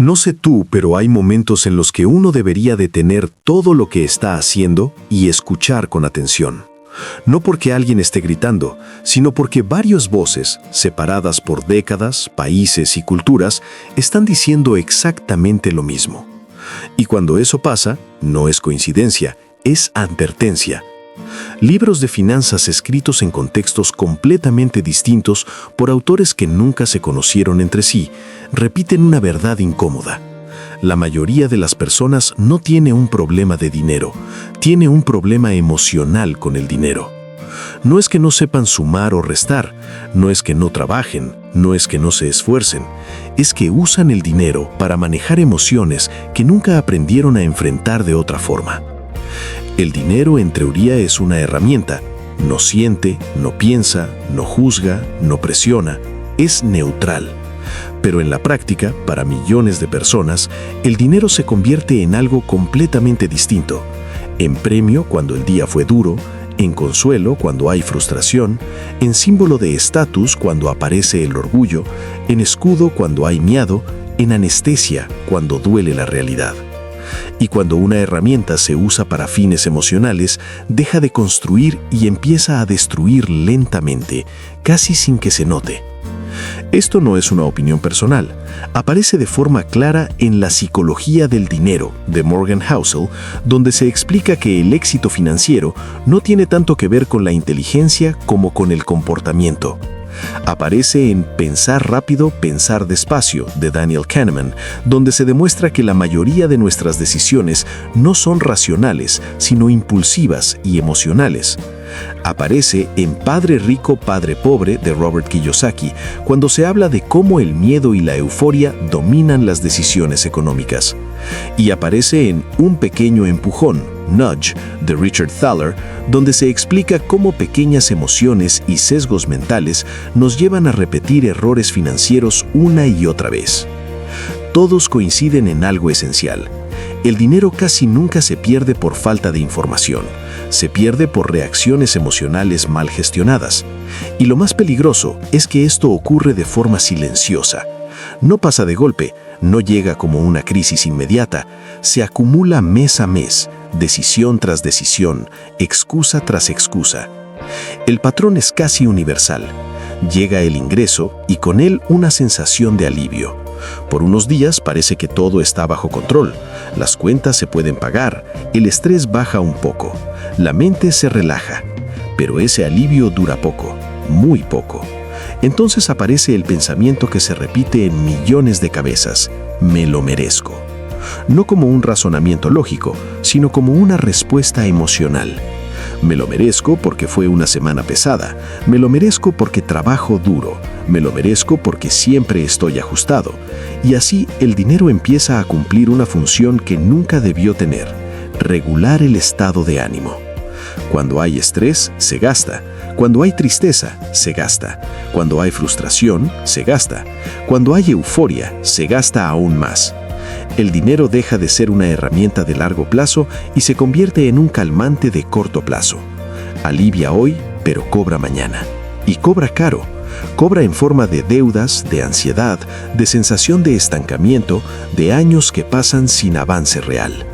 No sé tú, pero hay momentos en los que uno debería detener todo lo que está haciendo y escuchar con atención. No porque alguien esté gritando, sino porque varias voces, separadas por décadas, países y culturas, están diciendo exactamente lo mismo. Y cuando eso pasa, no es coincidencia, es advertencia. Libros de finanzas escritos en contextos completamente distintos por autores que nunca se conocieron entre sí, repiten una verdad incómoda. La mayoría de las personas no tiene un problema de dinero, tiene un problema emocional con el dinero. No es que no sepan sumar o restar, no es que no trabajen, no es que no se esfuercen, es que usan el dinero para manejar emociones que nunca aprendieron a enfrentar de otra forma. El dinero, en teoría, es una herramienta. No siente, no piensa, no juzga, no presiona. Es neutral. Pero en la práctica, para millones de personas, el dinero se convierte en algo completamente distinto. En premio cuando el día fue duro, en consuelo cuando hay frustración, en símbolo de estatus cuando aparece el orgullo, en escudo cuando hay miedo, en anestesia cuando duele la realidad. Y cuando una herramienta se usa para fines emocionales, deja de construir y empieza a destruir lentamente, casi sin que se note. Esto no es una opinión personal. Aparece de forma clara en La psicología del dinero, de Morgan Housel, donde se explica que el éxito financiero no tiene tanto que ver con la inteligencia como con el comportamiento. Aparece en Pensar rápido, pensar despacio, de Daniel Kahneman, donde se demuestra que la mayoría de nuestras decisiones no son racionales, sino impulsivas y emocionales. Aparece en Padre rico, padre pobre, de Robert Kiyosaki, cuando se habla de cómo el miedo y la euforia dominan las decisiones económicas. Y aparece en Un pequeño empujón, Nudge, de Richard Thaler, donde se explica cómo pequeñas emociones y sesgos mentales nos llevan a repetir errores financieros una y otra vez. Todos coinciden en algo esencial. El dinero casi nunca se pierde por falta de información, se pierde por reacciones emocionales mal gestionadas. Y lo más peligroso es que esto ocurre de forma silenciosa. No pasa de golpe, no llega como una crisis inmediata, se acumula mes a mes, decisión tras decisión, excusa tras excusa. El patrón es casi universal. Llega el ingreso y con él una sensación de alivio. Por unos días parece que todo está bajo control, las cuentas se pueden pagar, el estrés baja un poco, la mente se relaja, pero ese alivio dura poco, muy poco. Entonces aparece el pensamiento que se repite en millones de cabezas: me lo merezco. No como un razonamiento lógico, sino como una respuesta emocional. Me lo merezco porque fue una semana pesada, me lo merezco porque trabajo duro, me lo merezco porque siempre estoy ajustado. Y así el dinero empieza a cumplir una función que nunca debió tener: regular el estado de ánimo. Cuando hay estrés, se gasta. Cuando hay tristeza, se gasta. Cuando hay frustración, se gasta. Cuando hay euforia, se gasta aún más. El dinero deja de ser una herramienta de largo plazo y se convierte en un calmante de corto plazo. Alivia hoy, pero cobra mañana. Y cobra caro. Cobra en forma de deudas, de ansiedad, de sensación de estancamiento, de años que pasan sin avance real.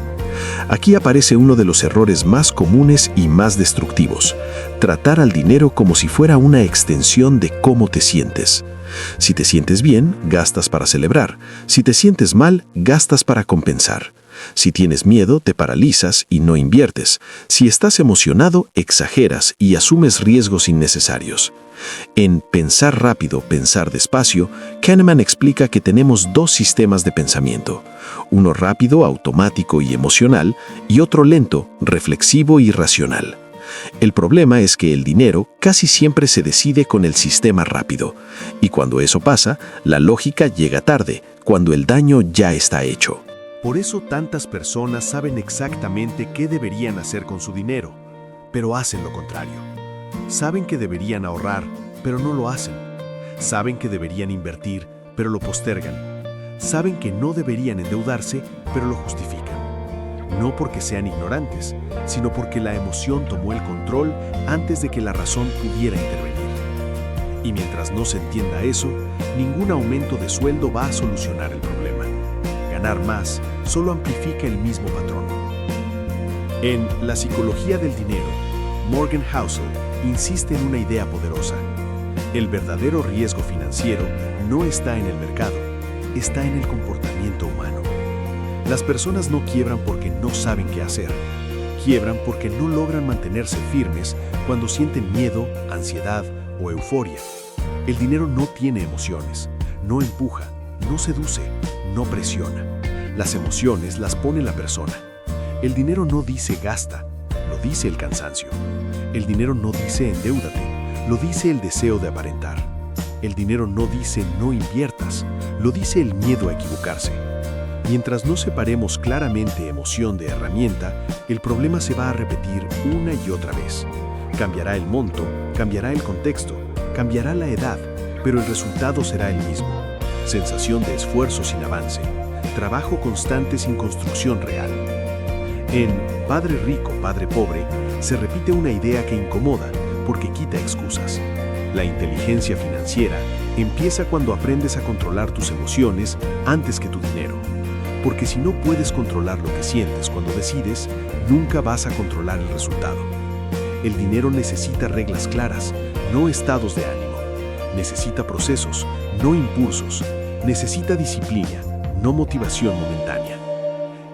Aquí aparece uno de los errores más comunes y más destructivos: tratar al dinero como si fuera una extensión de cómo te sientes. Si te sientes bien, gastas para celebrar. Si te sientes mal, gastas para compensar. Si tienes miedo, te paralizas y no inviertes. Si estás emocionado, exageras y asumes riesgos innecesarios. En Pensar rápido, pensar despacio, Kahneman explica que tenemos dos sistemas de pensamiento: uno rápido, automático y emocional, y otro lento, reflexivo y racional. El problema es que el dinero casi siempre se decide con el sistema rápido, y cuando eso pasa, la lógica llega tarde, cuando el daño ya está hecho. Por eso tantas personas saben exactamente qué deberían hacer con su dinero, pero hacen lo contrario. Saben que deberían ahorrar, pero no lo hacen. Saben que deberían invertir, pero lo postergan. Saben que no deberían endeudarse, pero lo justifican. No porque sean ignorantes, sino porque la emoción tomó el control antes de que la razón pudiera intervenir. Y mientras no se entienda eso, ningún aumento de sueldo va a solucionar el problema. ganar más solo amplifica el mismo patrón. En La psicología del dinero, Morgan Housel insiste en una idea poderosa. El verdadero riesgo financiero no está en el mercado, está en el comportamiento humano. Las personas no quiebran porque no saben qué hacer. Quiebran porque no logran mantenerse firmes cuando sienten miedo, ansiedad o euforia. El dinero no tiene emociones, no empuja, no seduce, no presiona. Las emociones las pone la persona. El dinero no dice gasta, lo dice el cansancio. El dinero no dice endeúdate, lo dice el deseo de aparentar. El dinero no dice no inviertas, lo dice el miedo a equivocarse. Mientras no separemos claramente emoción de herramienta, el problema se va a repetir una y otra vez. Cambiará el monto, cambiará el contexto, cambiará la edad, pero el resultado será el mismo. Sensación de esfuerzo sin avance, trabajo constante sin construcción real. En Padre Rico, Padre Pobre, se repite una idea que incomoda porque quita excusas. La inteligencia financiera empieza cuando aprendes a controlar tus emociones antes que tu dinero. Porque si no puedes controlar lo que sientes cuando decides, nunca vas a controlar el resultado. El dinero necesita reglas claras, no estados de ánimo. Necesita procesos, no impulsos. Necesita disciplina, no motivación momentánea.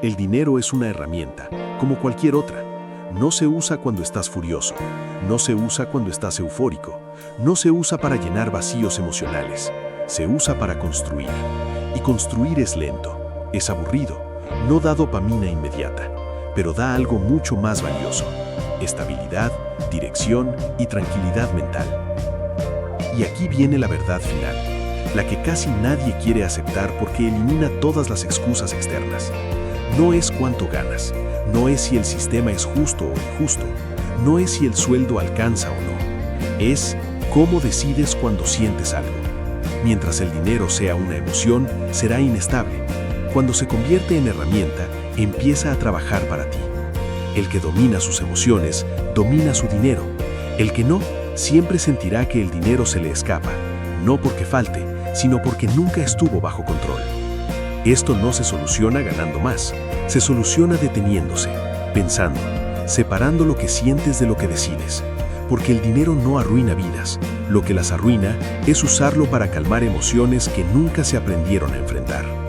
El dinero es una herramienta, como cualquier otra. No se usa cuando estás furioso, no se usa cuando estás eufórico, no se usa para llenar vacíos emocionales, se usa para construir. Y construir es lento. Es aburrido, no da dopamina inmediata, pero da algo mucho más valioso: estabilidad, dirección y tranquilidad mental. Y aquí viene la verdad final, la que casi nadie quiere aceptar porque elimina todas las excusas externas. No es cuánto ganas, no es si el sistema es justo o injusto, no es si el sueldo alcanza o no, es cómo decides cuando sientes algo. Mientras el dinero sea una emoción, será inestable. Cuando se convierte en herramienta, empieza a trabajar para ti. El que domina sus emociones, domina su dinero. El que no, siempre sentirá que el dinero se le escapa, no porque falte, sino porque nunca estuvo bajo control. Esto no se soluciona ganando más, se soluciona deteniéndose, pensando, separando lo que sientes de lo que decides. Porque el dinero no arruina vidas, lo que las arruina es usarlo para calmar emociones que nunca se aprendieron a enfrentar.